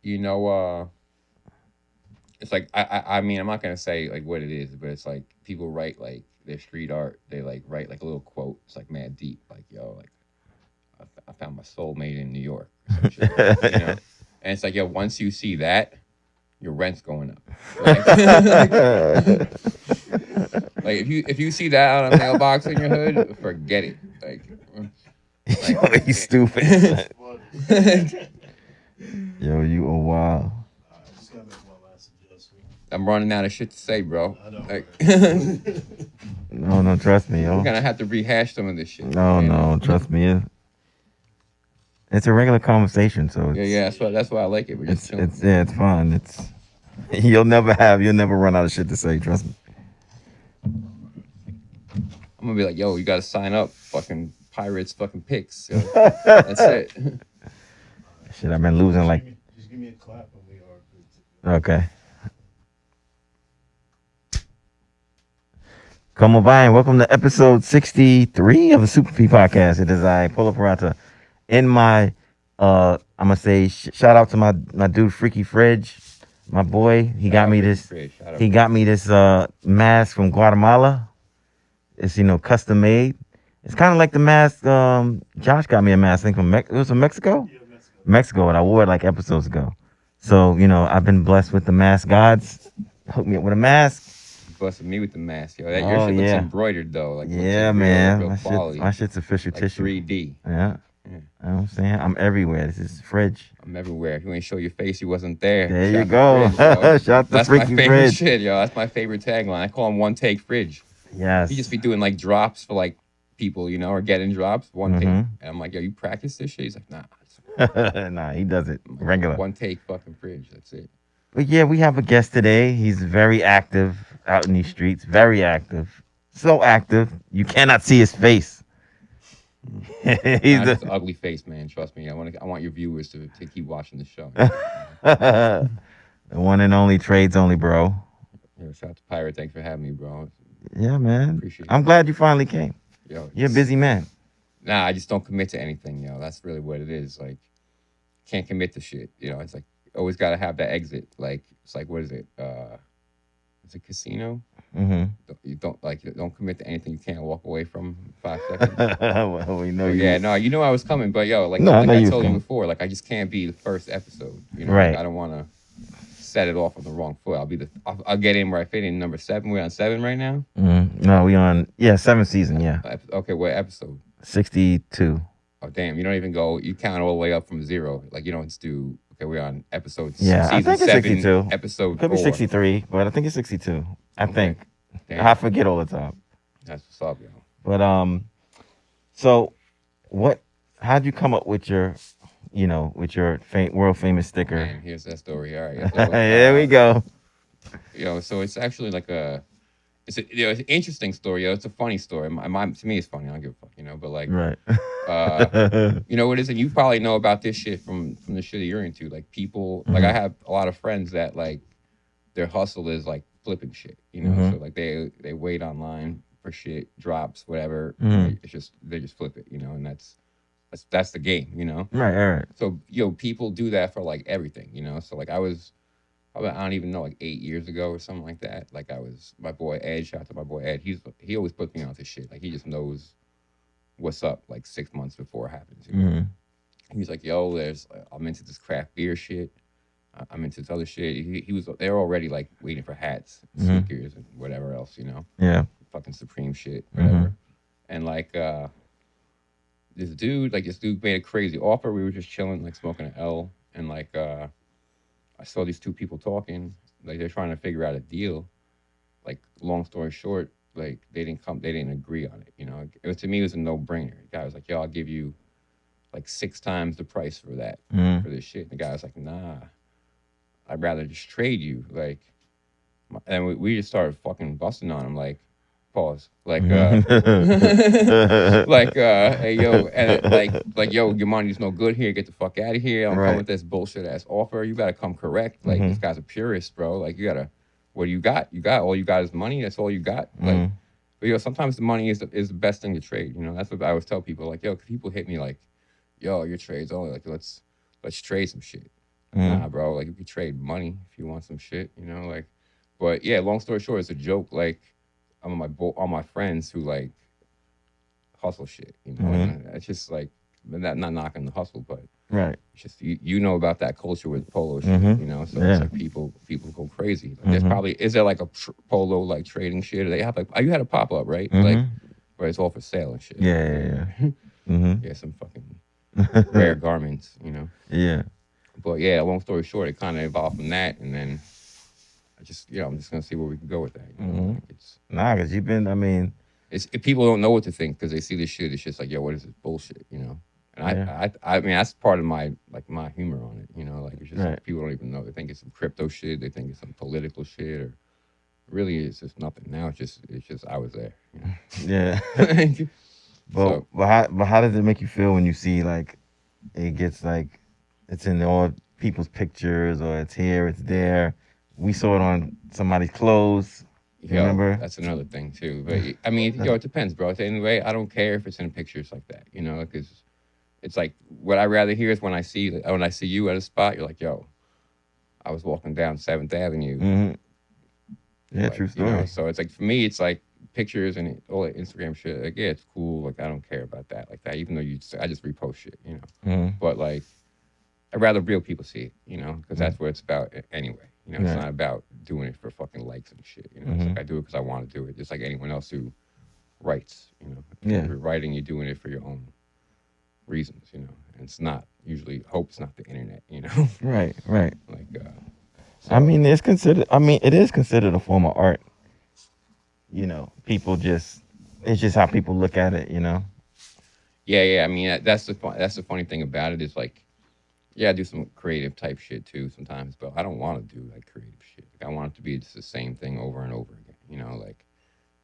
you know, it's like I mean I'm not gonna say like what it is, but it's like people write like their street art. They like write like a little quote. It's like mad deep. Like yo, like I found my soulmate in New York or some shit like that. You know, and it's like yo, once you see that, your rent's going up. Like, like if you see that on a mailbox in your hood, forget it. Yo, you stupid. Yo, you a wild. I'm running out of shit to say, bro. Like, No, no, trust me, we're yo. gonna have to rehash some of this shit. No, no, trust me. It's a regular conversation, so Yeah, it's yeah. That's why I like it. We're just chilling. it's yeah, it's fun. It's you'll never run out of shit to say. Trust me. I'm gonna be like, yo, you gotta sign up, fucking Pirates, fucking picks. Yo. That's it. Shit, I've been losing like. Just give me a clap and we are good. Okay. Come on by and welcome to episode 63 of the Super P Podcast. It is I, Polo Parata, in my, I'm gonna say shout out to my dude Freaky Fridge, my boy. He got me this. He got me this mask from Guatemala. It's custom made. It's kind of like the mask. Josh got me a mask. I think it was from Mexico. Yeah, Mexico. Mexico, and I wore it like episodes ago. So I've been blessed with the mask gods. Hooked me up with a mask. Busted me with the mask, yo. Your shit looks embroidered though. Like yeah, like man. real quality. My shit's official like tissue. 3D. Yeah. You know what I'm saying? I'm everywhere. This is Fridge. I'm everywhere. If you ain't show your face, you wasn't there. There Shout you go. Fridge, Shout the That's my Freaky favorite Fridge. shit, yo. That's my favorite tagline. I call him One Take Fridge. Yes. He just be doing like drops for like people, or getting drops, one take. And I'm like, yo, you practice this shit? He's like, nah. Nah, he does it regular. One take fucking Fridge. That's it. But yeah, we have a guest today. He's very active out in these streets. Very active. So active, you cannot see his face. He's just an ugly face, man. Trust me. I want your viewers to keep watching the show. The one and only tradesonlybro. Yeah, shout out to Pirate. Thanks for having me, bro. Yeah, man. Appreciate I'm glad you finally came. Yo, you're a busy man. Nah, I just don't commit to anything, yo. That's really what it is. Like, can't commit to shit. It's like always got to have that exit. Like, it's like what is it? It's a casino. Mm-hmm. You don't commit to anything you can't walk away from in 5 seconds. Well, we know you. Yeah, no, you know I was coming, but yo, like I told you before, like I just can't be the first episode. Right. Like, I don't want to set it off on the wrong foot. I'll get in where I fit in. Number 7. We're on 7 right now. Mm-hmm. No, we on 7th season. Yeah. Okay, what episode? 62. Oh damn! You don't even go. You count all the way up from 0. Like you don't do. Okay, we're on episode. Yeah, I think it's 62. Episode. Could be 63, but I think it's 62. I think. Damn. I forget all the time. That's what's up, yo. But so what? How'd you come up with your, world famous sticker? Man, here's that story. All right. So, Here we go. So it's actually like it's an interesting story. It's a funny story. To me, it's funny. I don't give a fuck, But like, right. What is it? You probably know about this shit from the shit that you're into. Like people, like I have a lot of friends that like their hustle is like flipping shit. So like they wait online for shit, drops, whatever. It's just they just flip it, and that's the game, Right. So people do that for like everything, So like I don't even know, like 8 years ago or something like that. Like my boy Ed, shout out to my boy Ed. He always puts me on this shit. Like he just knows what's up like 6 months before it happens. He's like, yo, I'm into this craft beer shit. I'm into this other shit. They're already like waiting for hats, sneakers, and whatever else, Yeah. Fucking Supreme shit, whatever. And like this dude made a crazy offer. We were just chilling, like smoking an L, and like I saw these two people talking, like they're trying to figure out a deal. Like long story short, like they didn't agree on it. To me, it was a no-brainer. The guy was like, yo, I'll give you like 6 times the price for that, for this shit. And the guy was like, nah, I'd rather just trade you. Like, and we just started fucking busting on him, like, pause. Like, hey, yo, and like, yo, your money's no good here. Get the fuck out of here. I'm coming with this bullshit ass offer. You gotta come correct. Like, this guy's a purist, bro. Like, you gotta, what do you got? All you got is money. That's all you got. Like, but sometimes the money is the best thing to trade. That's what I always tell people. Like, yo, people hit me like, yo, your trade's only like, let's trade some shit. Nah, bro. Like, you could trade money if you want some shit, you know. Like, but yeah. Long story short, it's a joke. Like, I'm on all my friends who like hustle shit, you know, and it's just like not knocking the hustle, but Right. it's just you know about that culture with polo shit, you know. So it's Yeah. like people go crazy. Like, there's probably is there like a polo like trading shit? Or they have like you had a pop up right, like where it's all for sale and shit. Yeah. Yeah. Yeah, some fucking Yeah. rare garments, you know. Yeah. But yeah, long story short, it kind of evolved from that, and then I just I'm just gonna see where we can go with that. You know, like Nah, cause you've been. I mean, it's if people don't know what to think because they see this shit. It's just like, yo, what is this bullshit? You know. And Yeah. I mean that's part of my like my humor on it, you know, like it's just Right. like, people don't even know. They think it's some crypto shit, they think it's some political shit, or really it's just nothing. Now it's just I was there, you know. Yeah. But So but how does it make you feel when you see like it gets like it's in all people's pictures or it's here, it's there. We saw it on somebody's clothes. yo, Remember? that's another thing too. But I mean, it depends, bro. Anyway, I don't care if it's in pictures like that, you know, because it's like what I rather hear is when I see you at a spot, you're like, yo, I was walking down 7th Avenue. Yeah, Like, true you know, story. so it's like for me, it's like pictures and all that Instagram shit. Like, yeah, it's cool. Like, I don't care about that. Like that, even though I just repost shit, you know. But like, I'd rather real people see it, you know, because that's what it's about anyway. You know, it's Right. not about doing it for fucking likes and shit. You know, it's like I do it because I want to do it, just like anyone else who writes. You know, if Yeah. you're writing, you're doing it for your own reasons. You know, and it's not usually hope it's not the internet. You know, Right. Right. like. I So mean, it's considered. I mean, it is considered a form of art. You know, people just. It's just how people look at it. You know. yeah. I mean, that's the funny thing about it is like, yeah, I do some creative type shit too sometimes, but I don't want to do like creative shit. Like, I want it to be just the same thing over and over again. You know, like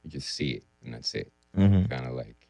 you just see it and that's it. Kind of like,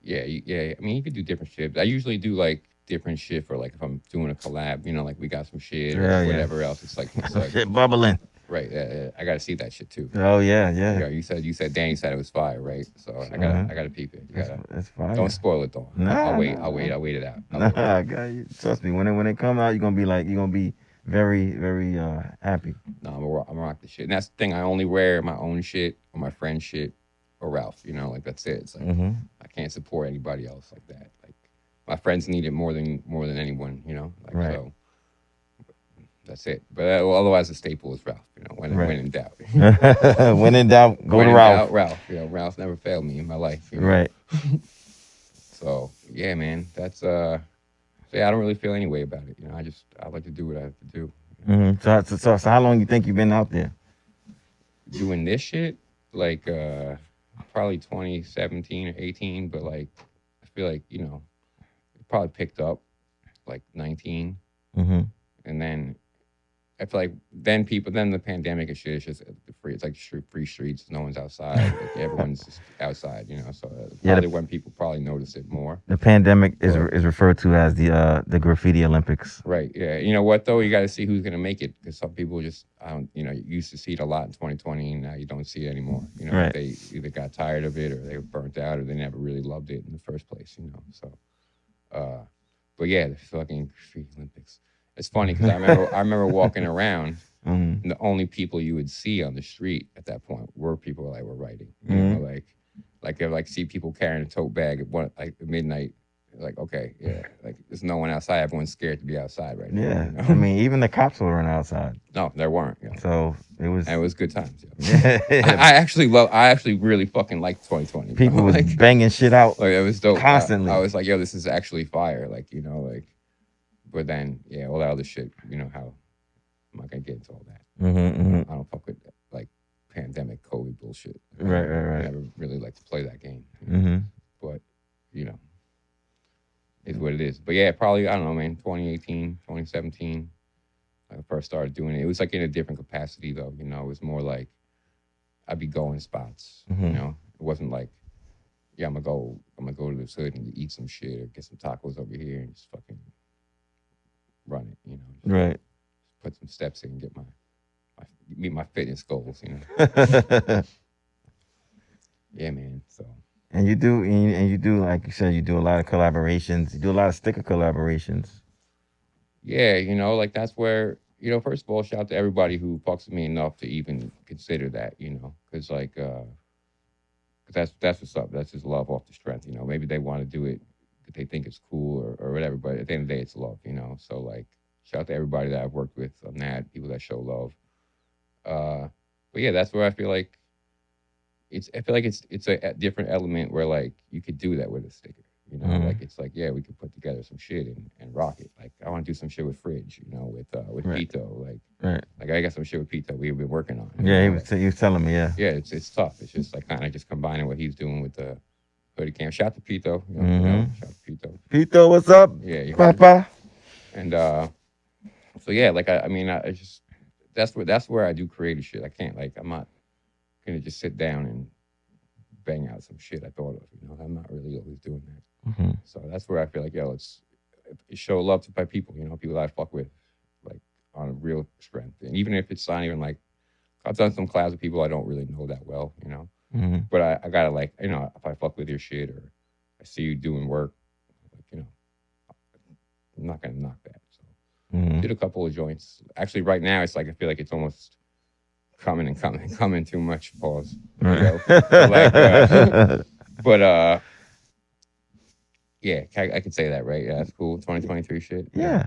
yeah, yeah. I mean, you could do different shit. I usually do like different shit for like if I'm doing a collab. You know, like we got some shit or Yeah. Yeah. whatever else. It's like Shit bubbling. right. I got to see that shit too. Oh yeah. Yeah. Yeah, you said Danny said it was fire, right? So I gotta peep it. You gotta It's fire. don't spoil it though. I'll Nah, wait. nah, I'll wait it out. nah. Nah, guy, trust me. When it come out, you're gonna be very very happy. No, I'm gonna rock the shit. And that's the thing. I only wear my own shit or my friend's shit or Ralph. You know, like that's it. It's like I can't support anybody else like that. Like my friends need it more than anyone. You know, like Right. so. That's it. But otherwise, the staple is Ralph. You know, when in doubt. When in doubt, go when to in Ralph. doubt, Ralph. You know, Ralph never failed me in my life. You know? Right. So yeah, man. That's yeah, I don't really feel any way about it. You know, I like to do what I have to do. So how long you think you've been out there? Doing this shit, like probably 2017 or 18, but like I feel like, you know, it probably picked up like 19. And then I feel like then the pandemic and shit is just free. It's like free streets. No one's outside. Like everyone's just outside, you know. So probably when people probably notice it more. The pandemic is referred to as the graffiti Olympics. Right. Yeah. You know what though? You got to see who's gonna make it because some people just I don't. You know, you used to see it a lot in 2020, and now you don't see it anymore. You know, Right. They either got tired of it or they were burnt out or they never really loved it in the first place. You know. So, but yeah, the fucking graffiti Olympics. It's funny because I remember walking around. And the only people you would see on the street at that point were people that were writing. You know, like if like see people carrying a tote bag at midnight. Like okay, yeah, like there's no one outside. Everyone's scared to be outside right now. Yeah, You know? I mean even the cops weren't outside. No, there weren't. You know? So it was good times. Yeah. I actually really fucking liked 2020. People bro. was Like, banging shit out. like it was dope. Constantly. I was like, yo, this is actually fire. Like you know, like. But then, yeah, all that other shit, you know how I'm not gonna get into all that. I don't fuck with that, like pandemic COVID bullshit. Right. I never really like to play that game. You know? But, you know, it's what it is. But yeah, probably, I don't know, man, 2018, 2017, I first started doing it. It was like in a different capacity though, you know, it was more like I'd be going spots, you know. It wasn't like, yeah, I'm gonna go to this hood and eat some shit or get some tacos over here and just fucking run it, you know. Right. Put some steps in and get meet my fitness goals, you know. Yeah, man. So And you do like you said, you do a lot of collaborations. You do a lot of sticker collaborations. yeah, like that's where, first of all, shout out to everybody who fucks with me enough to even consider that, because like, 'cause that's what's up. That's just love off the strength, Maybe they want to do it because they think it's cool or whatever, but at the end of the day, it's love. So like, shout out to everybody that I've worked with on that, people that show love. Uh, but yeah, that's where I feel like I feel like it's a different element where like you could do that with a sticker. Like it's like, yeah, we could put together some shit and rock it. Like I want to do some shit with Fridge, with Right. Pito, Right. like I got some shit with Pito we've been working on. Yeah, he was telling me, yeah. Yeah, it's tough. It's just like kind of just combining what he's doing with the hoodie cam. Shout out to Pito, shout out to Pito. Pito, what's up? Yeah, you heard it. Papa. And so yeah, like I mean, I just that's where I do creative shit. I can't like I'm not gonna just sit down and bang out some shit I thought of. I'm not really always doing that. Mm-hmm. So that's where I feel like, yo, let's show love to my people. People that I fuck with, like on a real strength. And even if it's not even like I've done some collabs with people I don't really know that well. Mm-hmm. But I gotta like, if I fuck with your shit or I see you doing work, like, I'm not gonna knock that. So did a couple of joints. Actually, right now it's like I feel like it's almost coming too much. Pause. So, like, but yeah, I could say that, right? Yeah, that's cool. 2023 shit. Yeah.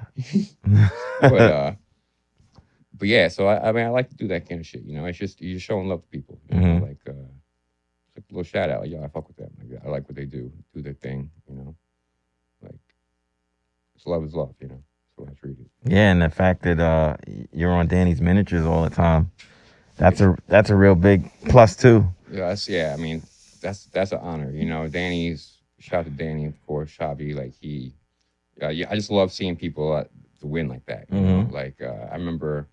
but yeah, so I mean I like to do that kind of shit. It's just you're showing love to people. Like it's like a little shout out. Like, yo, I fuck with them. Like I like what they do their thing. Like it's love is love. That's what I treat it. Yeah, and the fact that you're on Danny's miniatures all the time, that's a real big plus too. Yeah. I mean, that's an honor. Danny's shout out to Danny, of course. Shavi, like yeah, I just love seeing people to win like that. Like I remember,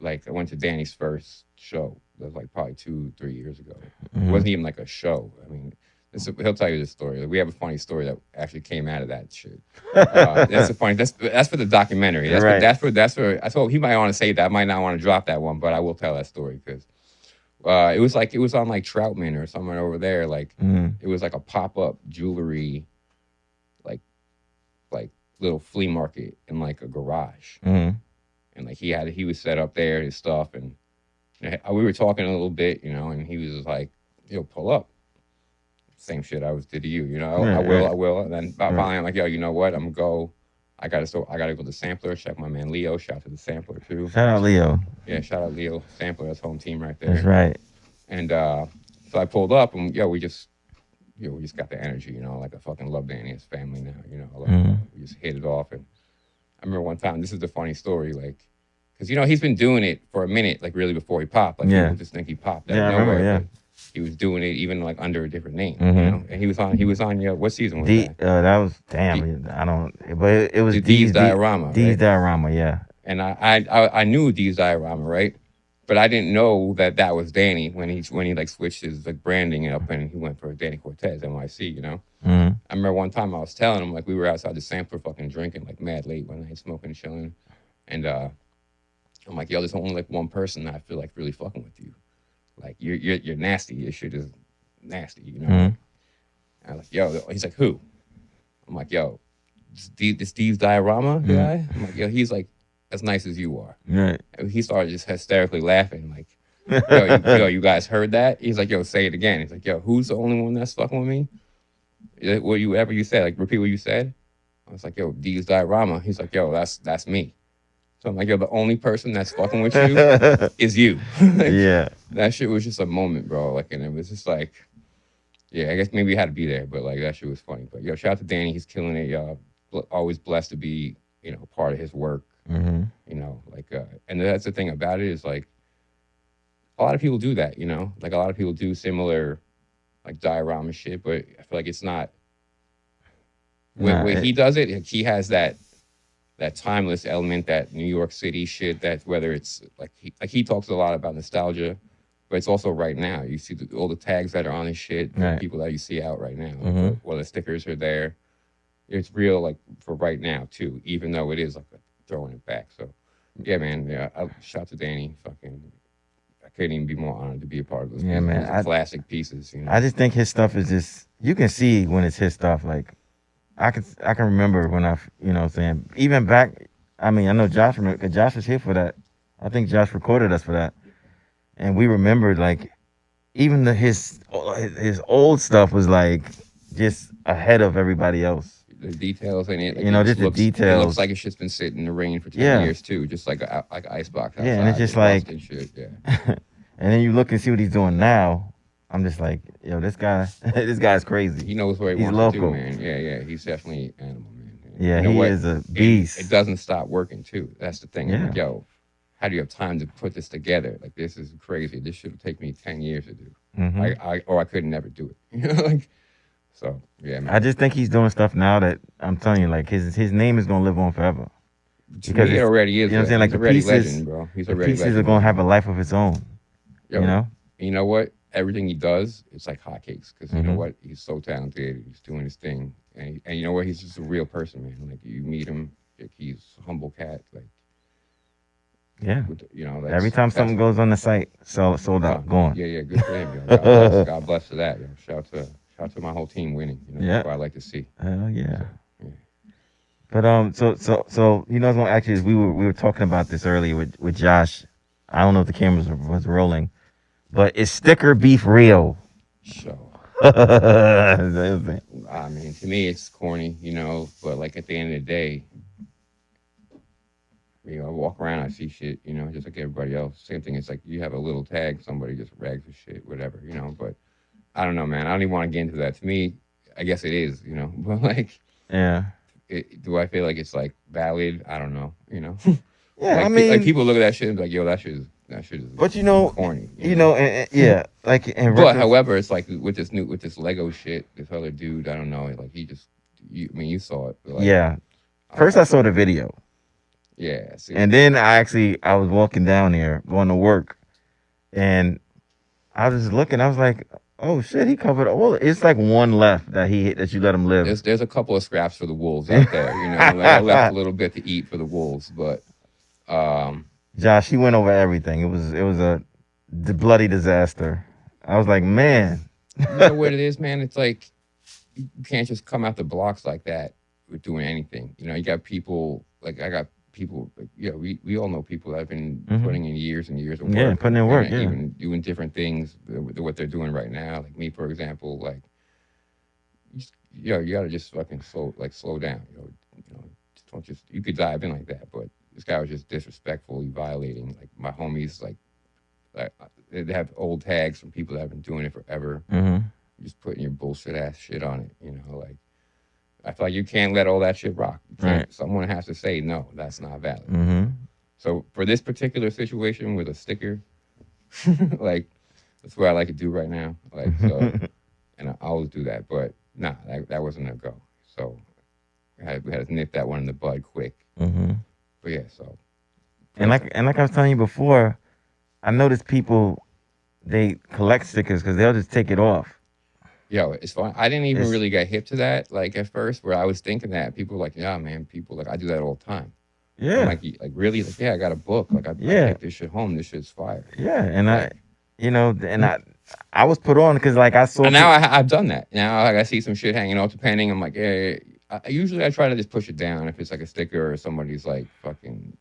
like I went to Danny's first show. That was like probably 2-3 years ago. It wasn't even like a show. I mean, he'll tell you this story. We have a funny story that actually came out of that shit. That's for the documentary. That's for. I thought he might want to say that. I might not want to drop that one, but I will tell that story because it was on like Troutman or somewhere over there. Like it was like a pop up jewelry, like little flea market in like a garage, and like he was set up there his stuff, and we were talking a little bit, and he was like, "Yo, pull up." Same shit I did to you, I will. And then finally I'm like, yo, you know what? I'm gonna go. I gotta go to the Sampler. Check my man Leo. Shout out to the Sampler too. Shout out Leo. Yeah, shout out Leo. Sampler, that's home team right there. That's right. And so I pulled up, and we just got the energy, like I fucking love Danny, his family now, we just hit it off. And I remember one time, this is the funny story, like, because he's been doing it for a minute, like really before he popped. Like people just think he popped out of nowhere. Yeah. He was doing it even like under a different name, and he was on what season was that? That was I don't, but it was D's Diorama. D's Diorama, yeah. And I knew D's Diorama, right? But I didn't know that was Danny when he like switched his like branding up and he went for Danny Cortez NYC. I remember one time I was telling him, like, we were outside the Sampler fucking drinking like mad late one night, smoking and chilling, and I'm like, yo, there's only like one person that I feel like really fucking with you. Like you're nasty. Your shit is nasty, And I'm like, yo, he's like, who? I'm like, yo, this Steve's Diorama guy. I'm like, yo, he's like as nice as you are. Right. And he started just hysterically laughing, like, yo, you guys heard that? He's like, yo, say it again. He's like, yo, who's the only one that's fucking with me? Whatever you said, like repeat what you said. I was like, yo, Steve's Diorama. He's like, yo, that's me. So I'm like, yo, the only person that's fucking with you is you. Like, yeah. That shit was just a moment, bro. Like, and it was just like, yeah, I guess maybe I had to be there, but like that shit was funny. But yo, shout out to Danny, he's killing it, y'all. Always blessed to be, part of his work. And that's the thing about it is like, a lot of people do that, like a lot of people do similar, like diorama shit, but I feel like it's not. When he does it, he has that timeless element, that New York City shit, that whether it's like he talks a lot about nostalgia, but it's also right now. You see all the tags that are on his shit, people that you see out right now. Well, the stickers are there. It's real, like for right now too, even though it is like throwing it back. So yeah, man, shout out to Danny. Fucking, I couldn't even be more honored to be a part of those. Yeah, man, those classic pieces. I just think his stuff is just, you can see when it's his stuff. Like I can remember when I, saying, even back I mean, I know Josh, because Josh was here for that. I think Josh recorded us for that. And we remembered, like, even his old stuff was, like, just ahead of everybody else. The details in it, like You it know, just just the looks. It looks details. like it's just been sitting in the rain for 10 Yeah. years too, just like a like an icebox Yeah, and it's outside, just just rust like, and shit. Yeah. and then you look and see what he's doing now. I'm just like, yo, this guy, this guy's crazy. He knows what he He's wants to do, local. man. Yeah, yeah. He's definitely an animal, man. And Yeah, you know he what? is a It beast. doesn't stop working too. That's the thing. I'm Yeah. like, yo, how do you have time to put this together? Like, this is crazy. This should take me 10 years to do. Hmm. Or I could never do it. You know, like, so yeah, I man. just think he's doing stuff now that I'm telling you, like his name is gonna live on forever To because me, it it's, already you is. know what I'm saying. Like He's already legend, bro. He's the already pieces are legend, gonna man. have a life of its own. You Yo, know. you know what? Everything he does, it's like hotcakes. Because you know Hmm. what? He's so talented. He's doing his thing, and you know what? He's just a real person, man. Like you meet him, like he's a humble cat. Like Yeah. you know, Every time that's something goes on the site, sold out, done. gone. Yeah, yeah. Good for him, yo. God bless. God bless for that, yo. Shout to my whole team winning. You know, Yeah. that's what I like to see. Hell yeah. So yeah. But so you know, what's gonna actually we were talking about this earlier with Josh. I don't know if the cameras was rolling, but is sticker beef real? So Yeah. I mean, to me, it's corny, you know. But like at the end of the day, you know, I walk around, I see shit, you know, just like everybody else. Same thing. It's like you have a little tag, somebody just rags for shit, whatever, you know. But I don't know, man. I don't even want to get into that. To me, I guess it is, you know. But like, do I feel like it's like valid? I don't know, you know. Yeah, I Like mean, people look at that shit and be like, yo, that shit is but corny, you know, yeah, like in But reference, however, it's like with this Lego shit, this other dude, I don't know, like he just, I mean, you saw it, but like, yeah. First, I saw the video, yeah, see, and then I was walking down there going to work, and I was just looking. I was like, oh shit, he covered all. It's like one left that you let him live. there's a couple of scraps for the wolves out there, you know, like I left a little bit to eat for the wolves, but Josh, he went over everything. It was a bloody disaster. I was like, man. you know what it is, man? It's like you can't just come out the blocks like that with doing anything. You know, you got people like I got people. Like, you know, we all know people that have been Mhm. putting in years and years of work. Yeah, putting in work. And Yeah. even doing different things. What they're doing right now, like me, for example, like you know, you gotta just fucking slow down. You know, just don't just you could dive in like that, but this guy was just disrespectfully violating like my homies. Like they have old tags from people that have been doing it forever. Mm-hmm. Just putting your bullshit ass shit on it. You know, like I feel like you can't let all that shit rock. You can't. Right. Someone has to say no. That's not valid. Mm-hmm. So for this particular situation with a sticker, like that's what I like to do right now. Like so, and I always do that. But nah, that wasn't a go. So we had to nip that one in the bud quick. Mm-hmm. But yeah, so And like I was telling you before, I noticed people they collect stickers because they'll just take it off. yo, it's fun. I didn't even It's really get hip to that. Like at first, where I was thinking that people were like, yeah, man, people like I do that all the time. I'm yeah, like really? Like, yeah, I got a book. Like I yeah, take this shit home. This shit's fire. yeah. And Like you know, and I was put on because like I saw. and now I've done that. Now like, I see some shit hanging off the painting. I'm like, yeah. Usually I try to just push it down if it's like a sticker or somebody's like fucking,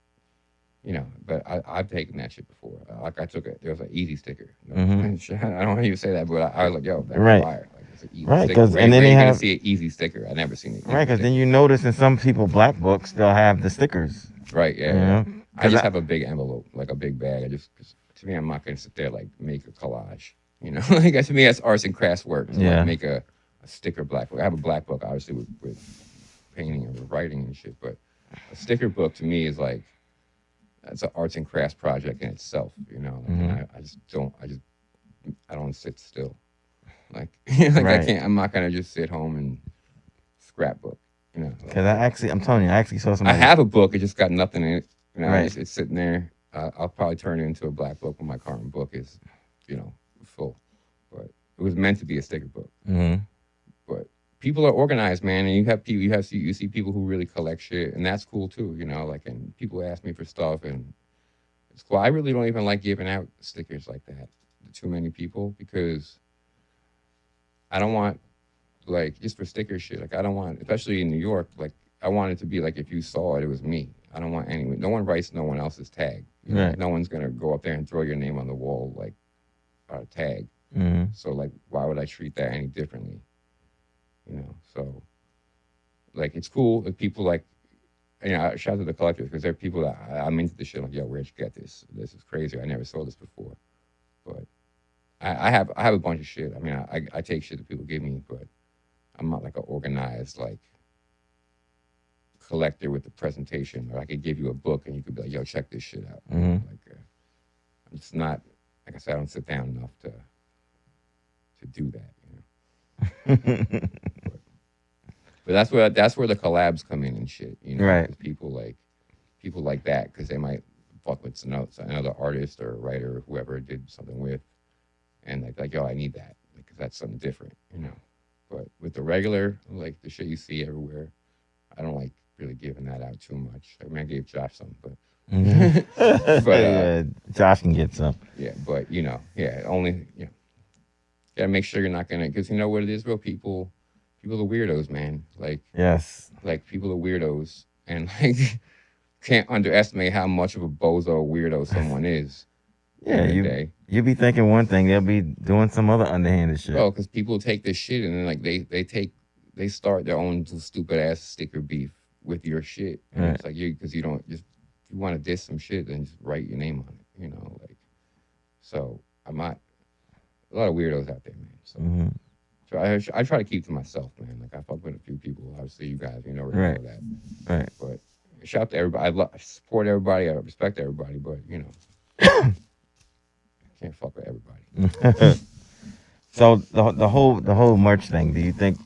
you know. But I've taken that shit before. Like I took it. There was an easy sticker. You know? Mhm. I don't want you to say that, but I was like, yo, that's Right. fire. Like it's an easy Right, sticker. 'cause- and then Where they you gonna have- see an easy sticker. I never seen it. Right, because then you notice in some people black books they'll have the stickers. Right. Yeah. You Yeah. know? I 'Cause just have a big envelope, like a big bag. Cause to me, I'm not gonna sit there like make a collage. You know, like to me, that's arts and crafts work. To Yeah. like make a sticker black book. I have a black book, obviously, with painting and with writing and shit. But a sticker book to me is like it's an arts and crafts project in itself. You know, like, and I just don't. I don't sit still. Like, like Right. I can't. I'm not gonna just sit home and scrapbook. You know, Because I'm telling you, I actually saw I somebody. have a book. It just got nothing in it. You know, Right. it's sitting there. I'll probably turn it into a black book when my current book is, you know, full. But it was meant to be a sticker book. Mhm. But people are organized, man, and you have people. You see people who really collect shit, and that's cool too. You know, like and people ask me for stuff, and it's cool. I really don't even like giving out stickers like that to too many people because I don't want like just for sticker shit. Like I don't want, especially in New York. Like I want it to be like if you saw it, it was me. I don't want anyone. No one writes no one else's tag. You know, Right. no one's gonna go up there and throw your name on the wall like tag. Mm-hmm. So like, why would I treat that any differently? You know, so like it's cool if people like. You know, shout out to the collectors because there are people that I'm into this shit. Like, yo, where'd you get this? This is crazy. I never saw this before. But I have a bunch of shit. I mean, I take shit that people give me, but I'm not like an organized like collector with the presentation. Or I could give you a book and you could be like, yo, check this shit out. Mm-hmm. Like, I'm just not. Like I said, I don't sit down enough to do that. You know. But that's where the collabs come in and shit. You know, Right. 'cause people like that because they might fuck with another artist or writer or whoever did something with, and like yo, I need that because that's something different. You know. But with the regular, like the shit you see everywhere, I don't like really giving that out too much. I mean, I gave Josh some, but Mm-hmm. but Yeah, Josh can get some. yeah, but you know, yeah, only gotta make sure you're not gonna because you know what it is, bro. People are weirdos, man. Yes. Like people are weirdos, and like can't underestimate how much of a bozo weirdo someone is. Yeah, In the day, you be thinking one thing, they'll be doing some other underhanded shit. bro, because people take this shit and then like they start their own stupid ass sticker beef with your shit, and Right. it's like you don't just if you want to diss some shit, then just write your name on it, you know, like so I'm not a lot of weirdos out there, man. So, Mm-hmm. so I try to keep to myself, man. Like I fuck with a few people, obviously you guys, you know, already Right. know that, Right. but shout out to everybody. I support everybody, I respect everybody, but you know, can't fuck with everybody. So the whole merch thing, do you think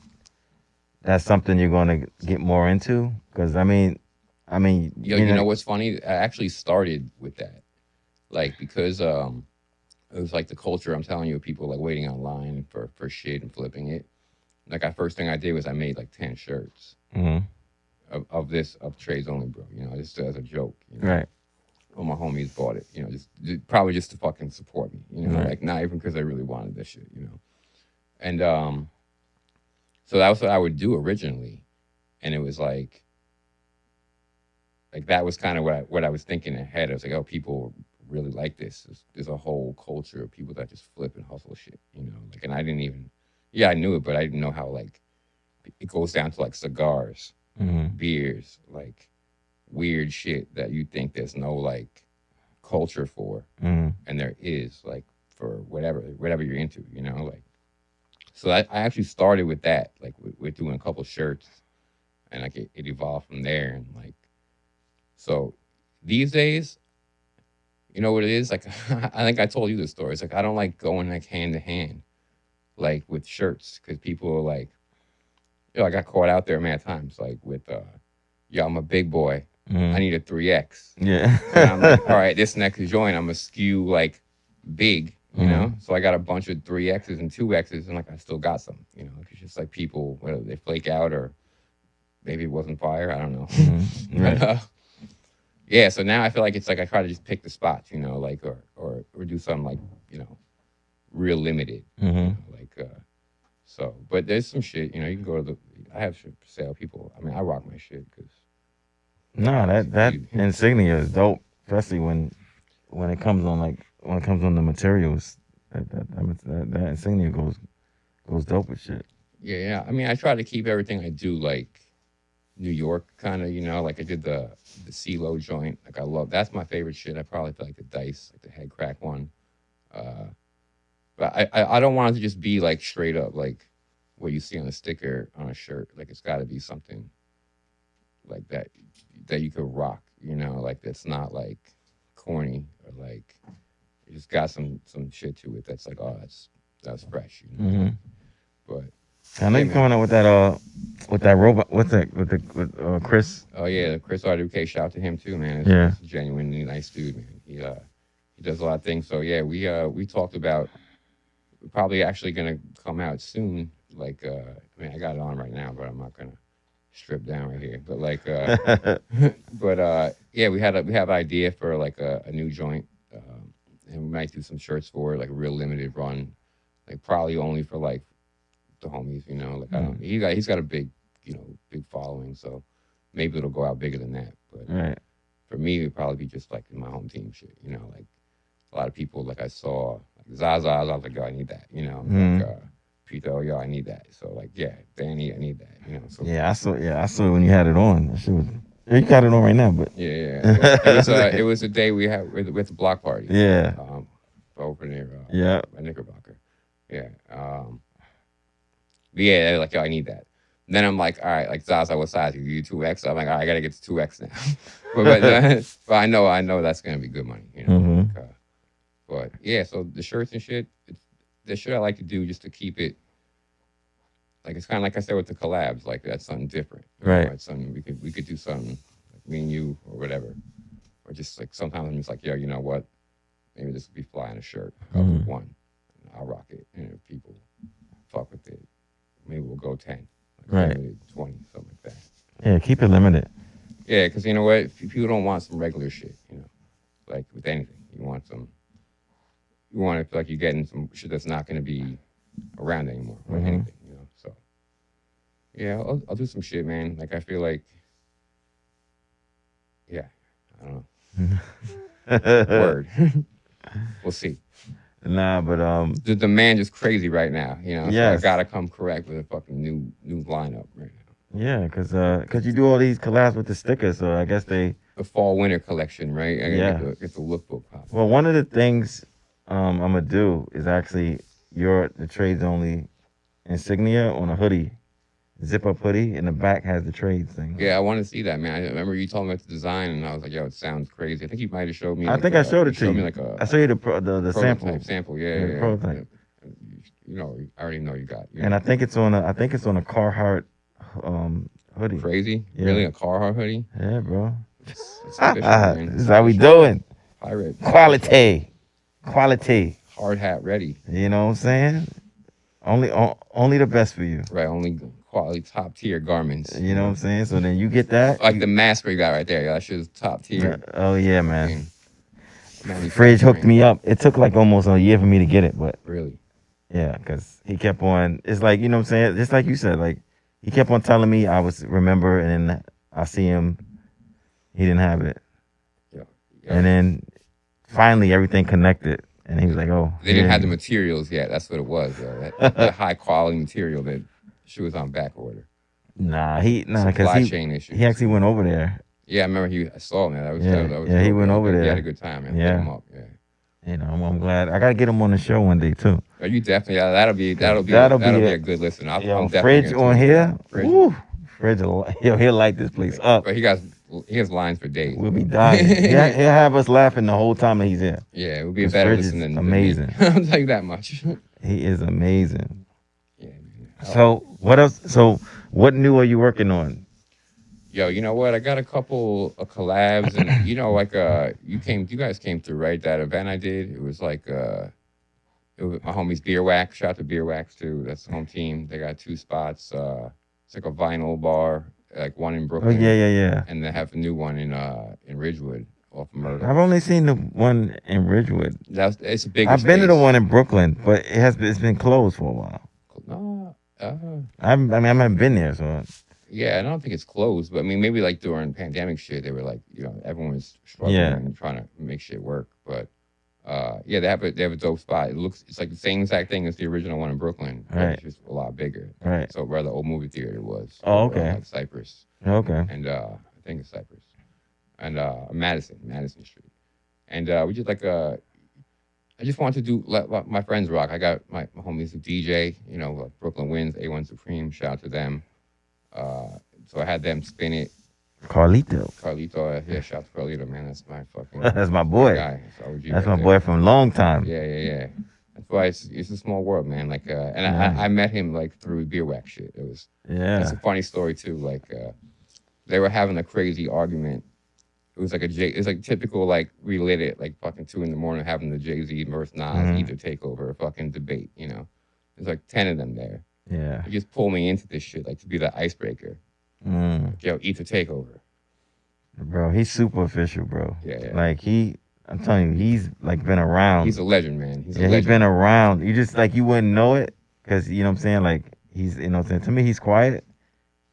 that's something you're going to get more into? Because Yo, you know what's funny? I actually started with that, like because it was like the culture. I'm telling you, people like waiting online for shit and flipping it. Like, first thing I did was I made like 10 shirts hmm of Trades Only Bro. You know, just as a joke. You know, right, all my homies bought it. You know, probably just to fucking support me. You know, Right. like not even because I really wanted this shit. You know, and so that was what I would do originally, and it was like that was kind of what I was thinking ahead. I was like, oh, people really like this. There's a whole culture of people that just flip and hustle shit, you know. Like, and I didn't even, yeah, I knew it, but I didn't know how like it goes down to like cigars, hmm beers, like weird shit that you think there's no like culture for, hmm and there is like for whatever you're into, you know. Like, so I actually started with that, like with doing a couple shirts, and like it evolved from there, and like so these days. You know what it is? Like, I think I told you this story. It's like I don't like going like hand to hand, like with shirts, because people are like, you know, I got caught out there mad times, like with, yo, I'm a big boy. I need a 3X. yeah, And I'm like, all right, this next joint, I'm a skew like big, you know? Mhm. So I got a bunch of 3Xs and 2Xs, and like I still got some, you know? It's just like people, whether they flake out or maybe it wasn't fire, I don't know. Mhm. But, Right. yeah, so now I feel like it's like I try to just pick the spots, you know, like or do something like, you know, real limited, you hmm know, like so. But there's some shit, you know, you can go to the. I have shit for sale. People, I mean, I rock my shit because No, that you, insignia is dope, especially when it comes on the materials. That insignia goes dope with shit. yeah. I mean, I try to keep everything I do like New York kind of, you know, like I did the CeeLo joint. Like I love that's my favorite shit. I probably feel like the dice, like the head crack one. Uh, but I don't want it to just be like straight up like what you see on a sticker on a shirt. Like it's got to be something like that you could rock. You know, like that's not like corny or like it just got some shit to it that's like oh that's fresh. You know, hmm but I know yeah, you're man. coming up with that robot. What's that with Chris? Oh yeah, Chris RWK, shout out to him too, man. Yeah. He's a genuinely nice dude, man. He does a lot of things. So yeah, we talked about probably actually gonna come out soon. Like I mean I got it on right now, but I'm not gonna strip down right here. But like but yeah, we have an idea for like a new joint. And we might do some shirts for it, like a real limited run. Like probably only for like the homies, you know. Like I don't he's got a big, you know, big following, so maybe it'll go out bigger than that. But Right. for me, it'd probably be just like my home team shit. You know, like a lot of people, like I saw like Zaza, I was like, yo, I need that. You know, like Pito, yo, I need that. So like, yeah, Danny, I need that. You know, so Yeah, I saw it when you had it on. That shit was. You got it on right now, but yeah. It was a day we had with the block party. Yeah. Over near Yeah. Knickerbocker. Yeah. But yeah, they're like, yo, I need that. And then I'm like, all right, like Zaza, what size? You 2X? I'm like, all right, I gotta get to 2X now. but I know that's gonna be good money, you know. Mhm. Like, but yeah, so the shirts and shit, the shit I like to do just to keep it like it's kind of like I said with the collabs, like that's something different, you know, Right. it's something we could do something like me and you or whatever, or just like sometimes I'm just like, yo, you know what? Maybe this would be fly in a shirt. I'll do one, and I'll rock it, and if people fuck with it, maybe we'll go 10, like Right. maybe 20, something like that. Yeah, keep it limited. Yeah, because you know what? People don't want some regular shit, you know, like with anything. You want to feel like you're getting some shit that's not going to be around anymore, or anything, you know. So yeah, I'll do some shit, man. Like I feel like, yeah, I don't know. Word. We'll see. Nah, but The demand is crazy right now, you know. Yes. So I gotta come correct with a fucking new lineup right now. yeah, cause you do all these collabs with the stickers, so I guess they. The fall winter collection, right? I Yeah. gotta get the lookbook pop. Well, one of the things I'm gonna do is actually the trades only insignia on a hoodie, zip up hoodie, and the back has the trades thing. Yeah, I want to see that, man. I remember you told me about the design, and I was like, "Yo, it sounds crazy." I think you might have showed me. I think I showed it to Showed you. me like a. I showed you the prototype sample. Sample, Yeah, yeah, the prototype. yeah. You know, I already know you got. And I think it's on a Carhartt hoodie. Crazy, Yeah. really a Carhartt hoodie. Yeah, bro. It's official, man. This is how we doing. Pirate. Quality. Hard hat ready. You know what I'm saying? Only the best for you. Right, only quality top tier garments. You know what I'm saying? So then you get that. Like the mask you got right there. That shit is top tier. Oh yeah, man. Man, Fridge hooked me up. It took like almost a year for me to get it, but Really? yeah, because he kept on. It's like, you know what I'm saying? Just like you said, like he kept on telling me I was remember, and then I see him. He didn't have it, Yeah. and then finally everything connected, and he was like, "Oh." They didn't yeah. have the materials yet. That's what it was, yo. That high quality material that she was on back order. Nah, because Supply chain issues. he actually went over there. Yeah, I remember I saw him there. That was Yeah, that was yeah, he dope, went man. over He there. had a good time, man. Yeah. Hit him up, yeah. You know, I'm glad. I gotta get him on the show one day too. Oh, you definitely. Yeah, that'll be a good listen. I'm Yo, definitely Fridge gonna on tune in. here. Fridge. Woo, Fridge, he'll light this place up. But he has lines for days. We'll be dying. he'll have us laughing the whole time that he's here. Yeah, it would be a 'Cause better Fridge listen is than amazing. me. I'll tell you that much. He is amazing. Yeah, man. So what else? So what new are you working on? Yo, you know what? I got a couple of collabs, and you know, like you guys came through, right? That event I did. It was like it was my homies Beer Wax. Shout out to Beer Wax too. That's the home team. They got 2 spots. It's like a vinyl bar, like one in Oh Brooklyn. yeah. And they have a new one in Ridgewood off of Myrtle. I've only seen the one in Ridgewood. It's a big. I've been to the one in Brooklyn, but it's been closed for a while. No, I haven't been there, so yeah, I don't think it's closed, but I mean, maybe like during pandemic shit, they were like, you know, everyone was struggling Yeah. and trying to make shit work. But yeah, they have a dope spot. It's like the same exact thing as the original one in Brooklyn, but Right. it's just a lot bigger. Right. So where the old movie theater was. Oh, over, okay. like Cypress, okay. and I think it's Cypress, and Madison Street, and we just like I just wanted to do let my friends rock. I got my homies who DJ, you know, Brooklyn Winds, A1 Supreme. Shout out to them. So I had them spin it. Carlito. Carlito, yeah, shout out to Carlito, man. That's my fucking That's my boy. guy. That's OG That's right my there. boy from a long time. Yeah. That's why it's a small world, man. Like, and Yeah. I met him like through Beer Wax shit. It's Yeah. a funny story too. Like, they were having a crazy argument. It was like it's like typical like we lit it like fucking 2 a.m. having the Jay-Z versus Nas Mhm. either takeover fucking debate. You know, there's like 10 of them there. Yeah. They just pull me into this shit like to be the icebreaker. Mm. Yo, eat the takeover. Bro, he's super official, bro. Yeah. Like I'm telling you, he's like been around. He's a legend, man. He's a He's legend. been around. You just like you wouldn't know it because you know what I'm saying. Like he's, you know what I'm saying. To me, he's quiet,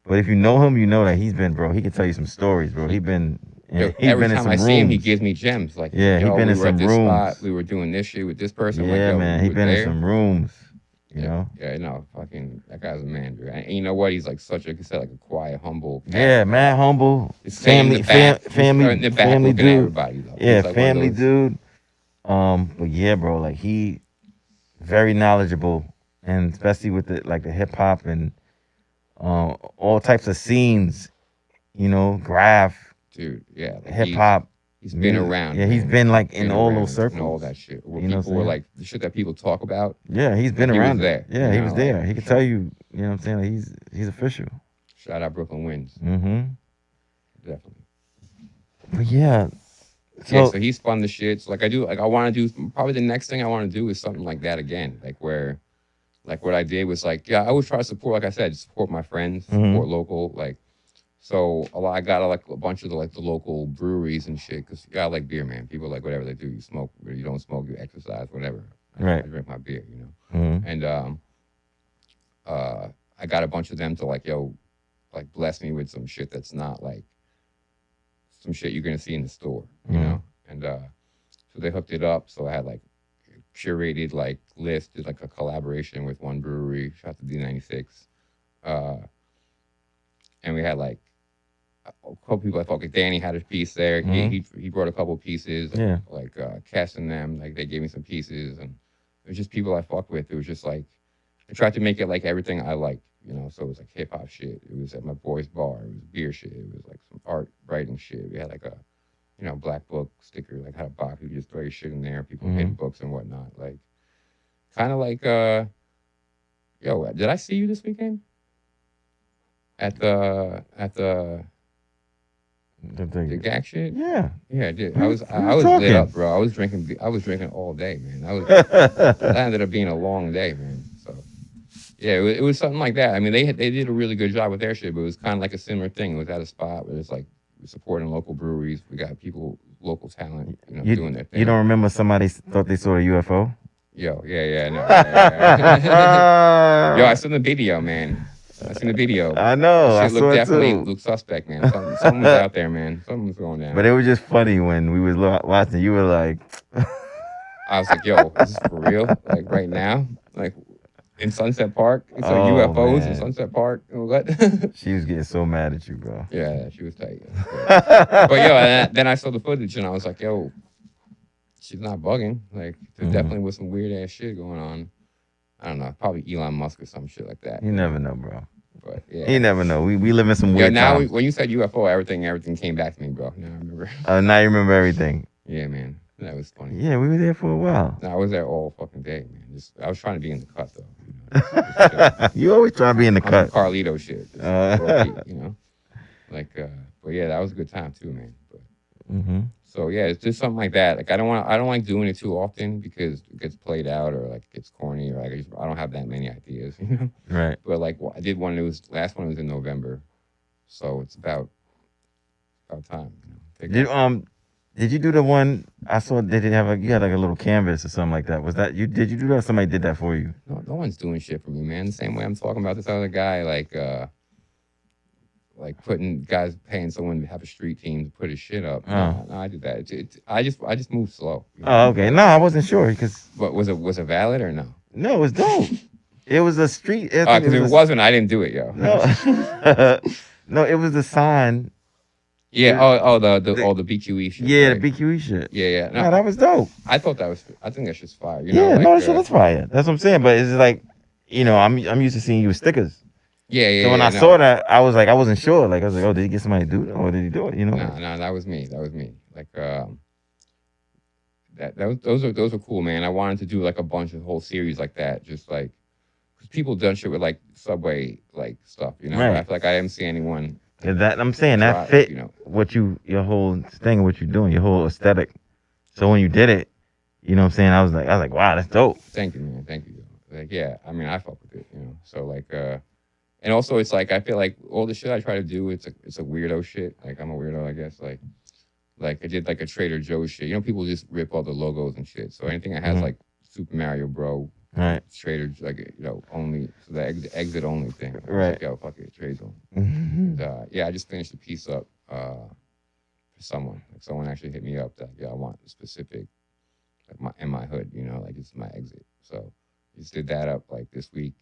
but if you know him, you know that he's been, bro. He can tell you some stories, bro. He been And he Every been in time I some see him, he rooms. gives me gems. Like, Yeah, he yo, been we in were at some this rooms. spot. We were doing this shit with this person. I'm like, Yeah, yo, man, we he were been in there. some rooms. You Yeah, know. yeah, no, fucking that guy's a man, dude. And you know what? He's like such a, like I said, like a quiet, humble cat. Yeah, man, humble, He's staying in the back. He's in the back family looking at dude. everybody though. Yeah, He's like one of family those. dude. But yeah, bro, like he very knowledgeable, and especially with the hip hop and all types of scenes. You know, graph, Dude, yeah, like hip hop, he's been music. around, Yeah, he's man. been like He's in been all those around and all circles. that shit. Where You know what people I'm were saying? like the shit that people talk about. Yeah, he's been Like, he was around it. there. Yeah, You he know, was there. like, He could tell you. You know what I'm saying? Like he's official. shout out Brooklyn Wins, Mm-hmm. definitely. But yeah. Yeah, So so he's fun the shit. So like I want to do probably the next thing I want to do is something like that again, like where, like what I did was like, yeah, I always try to support, like I said, support my friends, support local, like. So I got like a bunch of the local breweries and shit because I like beer, man. People like whatever they do. You smoke, or you don't smoke, you exercise, whatever. I drink my beer, you know. Mhm. And I got a bunch of them to like, yo, like bless me with some shit that's not like some shit you're gonna see in the store, you know. And so they hooked it up. So I had like curated like list, did like a collaboration with one brewery. Shout out to D96. And we had like a couple people. I thought like Danny had a piece there. He brought a couple pieces. Yeah. Like Cass and them. Like they gave me some pieces, and it was just people I fucked with. It was just like I tried to make it like everything I liked, you know. So it was like hip hop shit. It was at my boy's bar. It was beer shit. It was like some art writing shit. We had like a black book sticker. Like had a box. You could just throw your shit in there. People hid books and whatnot. Like kind of like yo, did I see you this weekend? At the gag shit? Yeah. Yeah, I did. We I was was talking. lit up, bro. I was drinking all day, man. That ended up being a long day, man. So yeah, it was something like that. I mean, they did a really good job with their shit, but it was kind of like a similar thing. It was at a spot where it's like we're supporting local breweries. We got people, local talent, doing their thing. You don't remember somebody thought they saw a UFO? Yo, yeah, no. Yeah. Yo, I saw the video, man. I seen the video. I know. I Shit saw looked it definitely too. looked suspect, man. Something was out there, man. Something was going down. But it was just funny when we was watching. You were like, I was like, yo, is this for real? Like right now? Like in Sunset Park? It's like Oh, UFOs man. in Sunset Park? What? she was getting so mad at you, bro. Yeah, she was tight. But yo, and then I saw the footage and I was like, yo, she's not bugging. Like there definitely was some weird ass shit going on. I don't know, probably Elon Musk or some shit like that. You never know, bro. But yeah. You never know. We live in some Yeah, weird now times. when you said UFO, everything came back to me, bro. Now I remember. Now you remember everything. Yeah, man. That was funny. Yeah, we were there for a while. No, I was there all fucking day, man. I was trying to be in the cut though. You always try to be in the On cut. some Carlito shit. Just Like, but yeah, that was a good time too, man. But so yeah, it's just something like that. Like I don't like doing it too often because it gets played out or like it gets corny or like I don't have that many ideas, you know. Right. But like I did one. Last one was in November, so it's about time. Did you do the one I saw? Did it have you had like a little canvas or something like that? Was that you? Did you do that? Or somebody did that for you? No one's doing shit for me, man. The same way I'm talking about this other guy, like paying someone to have a street team to put his shit up. No, I did that. I just moved slow. You know? Oh, okay. No, I wasn't sure because. But was it valid or no? No, it was dope. It was a street. Because if it wasn't, I didn't do it, yo. No, no, it was the sign. Yeah. The BQE shit. Yeah, right? the BQE shit. Yeah. No, that was dope. I think that shit's fire. You Yeah, know, like, no, that shit was fire. That's what I'm saying. But it's just like, I'm used to seeing you with stickers. Yeah. So when I saw that, I was like, I wasn't sure. Like I was like, oh, did he get somebody to do it, or did he do it? You know? No, that was me. Like those are cool, man. I wanted to do like a bunch of whole series like that, just like because people done shit with like Subway like stuff, you know. Right. But I feel like I didn't see anyone. That I'm saying that fit what your whole thing, what you're doing, your whole aesthetic. So when you did it, you know what I'm saying? I was like, wow, that's dope. Thank you, man. Thank you. Like, yeah, I mean, I fuck with it, you know. So like, and also it's like I feel like all the shit I try to do, it's a weirdo shit. Like I'm a weirdo, I guess. Like I did like a Trader Joe's shit. You know, people just rip all the logos and shit. So anything that has like Super Mario Bro, right? Trader, like only so the exit only thing. Right. Like, yo, fuck it, trade zone. And, yeah, I just finished the piece up for someone. Like someone actually hit me up that I want a specific like in my hood, like this is my exit. So just did that up like this week,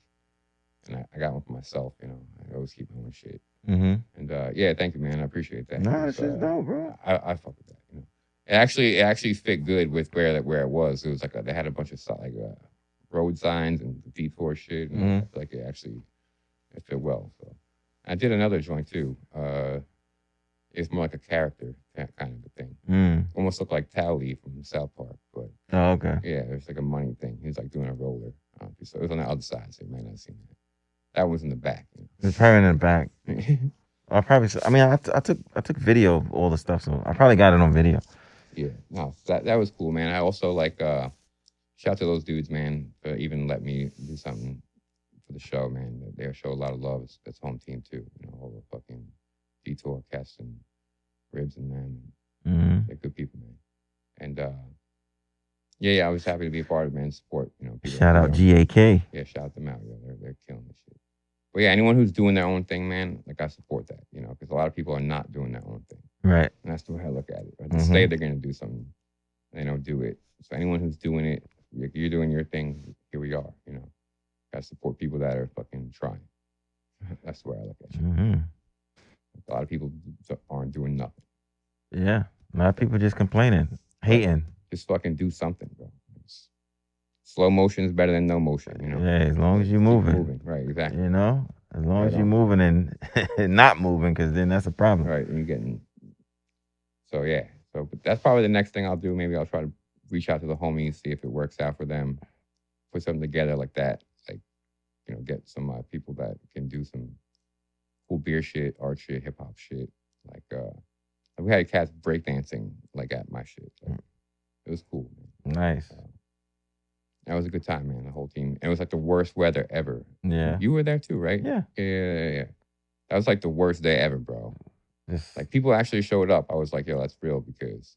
and I got one for myself. I always keep my own shit. Mm-hmm. And yeah, thank you, man. I appreciate that. No, this is dope, bro. I fuck with that. It actually fit good with where it was. It was like they had a bunch of road signs and detour shit, and I feel like it fit well. So I did another joint too. It's more like a character kind of a thing. Almost looked like Towley from South Park, but okay. Yeah, it's like a money thing. He was like doing a roller. So it was on the other side, so you might not have seen that. That was in the back. It's probably in the back. I took video of all the stuff, so I probably got it on video. Yeah, no, that was cool, man. I also shout out to those dudes, man, for even let me do something for the show, man. They show a lot of love. It's home team too, all the fucking detour cats and ribs and them. They're good people, man. And yeah, I was happy to be a part of it, man. Support, people. Shout out GAK. Yeah, shout out them out. Yeah, they're killing this shit. But yeah, anyone who's doing their own thing, man, I support that, because a lot of people are not doing their own thing. Right. And that's the way I look at it. Right? They say they're going to do something, they don't do it. So anyone who's doing it, you're doing your thing, here we are, Got to support people that are fucking trying. That's the way I look at it. A lot of people aren't doing nothing. Yeah. A lot of people just complaining, hating. Just fucking do something, bro. Slow motion is better than no motion, Yeah, as long as you're moving. Right, exactly. As long as you're moving and not moving, because then that's a problem. Right, and you're getting... So, yeah. But that's probably the next thing I'll do. Maybe I'll try to reach out to the homies, see if it works out for them. Put something together like that. Get some people that can do some cool beer shit, art shit, hip-hop shit. We had cats breakdancing, at my shit. It was cool, man. Nice. That was a good time, man. The whole team. And it was like the worst weather ever. Yeah. You were there too, right? Yeah. Yeah. That was like the worst day ever, bro. People actually showed up. I was like, yo, that's real, because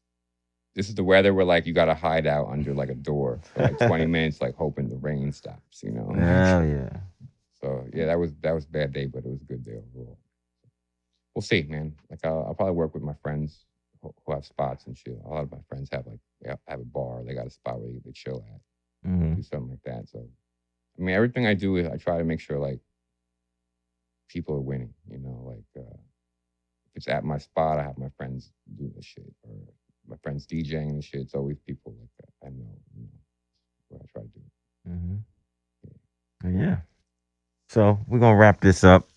this is the weather where you got to hide out under a door for 20 minutes, hoping the rain stops, Hell yeah. So yeah, that was a bad day, but it was a good day overall. We'll see, man. I'll probably work with my friends who have spots and shit. A lot of my friends have have a bar. They got a spot where they chill at. Do something like that. So, everything I do is I try to make sure people are winning. If it's at my spot, I have my friends do the shit, or my friends DJing and shit. It's always people like that. I know what I try to do. Yeah. So we're gonna wrap this up.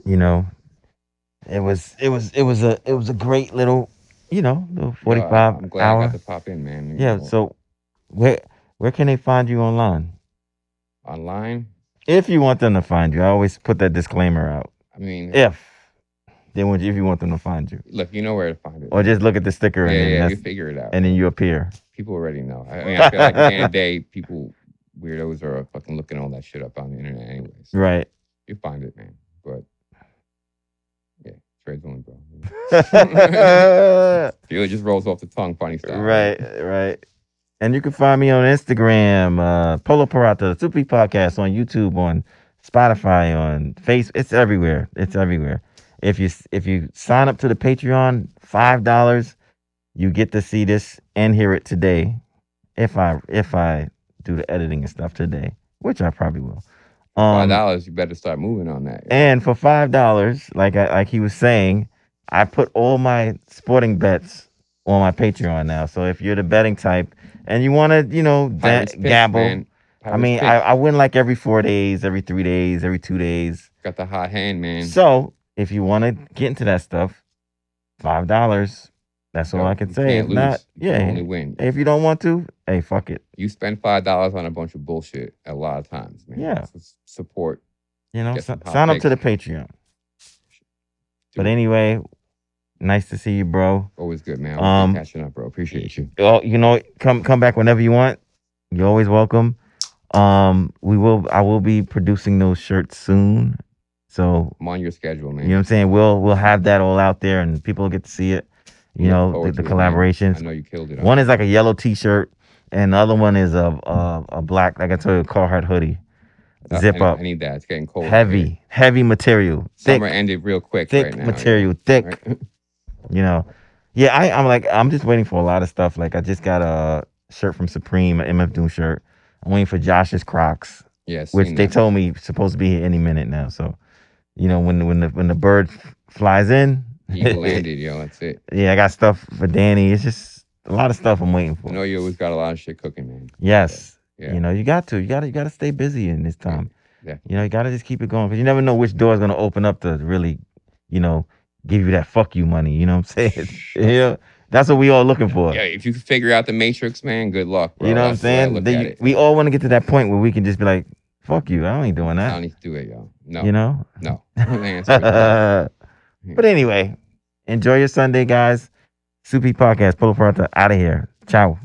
It was a great little, little 45 I'm glad hour. I got to pop in, man. Yeah. So where can they find you online? Online? If you want them to find you, I always put that disclaimer out. If you want them to find you. Look, you know where to find it. Or just look at the sticker and you figure it out. And then you appear. People already know. I feel like at the end of the day, weirdos are fucking looking all that shit up on the internet anyways. Right. You find it, man. But yeah, trades only, bro. It just rolls off the tongue, funny stuff. Right. And you can find me on Instagram, Polo Parata, the THeSuperPpodcast, on YouTube, on Spotify, on Facebook. It's everywhere. If you sign up to the Patreon, $5, you get to see this and hear it today. If I do the editing and stuff today, which I probably will. $5, you better start moving on that. Yeah. And for $5, like he was saying, I put all my sporting bets on my Patreon now. So if you're the betting type and you want to, gamble, I win every 4 days, every 3 days, every 2 days. Got the hot hand, man. So if you want to get into that stuff, $5. That's all I can say. If not, only win. If you don't want to, hey, fuck it. You spend $5 on a bunch of bullshit a lot of times, man. Yeah. Support. Sign up to the Patreon. But anyway, nice to see you, bro. Always good, man. Always catching up, bro. Appreciate you. Come back whenever you want. You're always welcome. I will be producing those shirts soon. So I'm on your schedule, man. You know what I'm saying? We'll have that all out there and people will get to see it. The collaborations. I know you killed it. One is a yellow T-shirt, and the other one is a black, like I told you, Carhartt hoodie. Zip up. I need that. It's getting cold. Heavy material. Summer ended real quick thick right now. Material, thick. Right? Yeah, I'm just waiting for a lot of stuff. Like I just got a shirt from Supreme, an MF Doom shirt. I'm waiting for Josh's Crocs, Yeah, which seen they that. told me supposed to be here any minute now. So, when the bird flies in, Eagle landed, yo. That's it. yeah, I got stuff for Danny. It's just a lot of stuff I'm waiting I know for. you always got a lot of shit cooking, man. Yes, Yeah. you got to stay busy in this time. Yeah. You got to just keep it going because you never know which door is gonna open up to really, you know, give you that fuck you money. You know what I'm saying? That's what we all looking for. Yeah, if you can figure out the matrix, man, good luck, bro. You know what I'm That's the way I saying? look at it. We all want to get to that point where we can just be like, fuck you. I ain't doing I that. don't need to do it, yo. No. You know? No. The answer is no. But anyway, enjoy your Sunday, guys. Supi Podcast, Pull Apart, out of here. Ciao.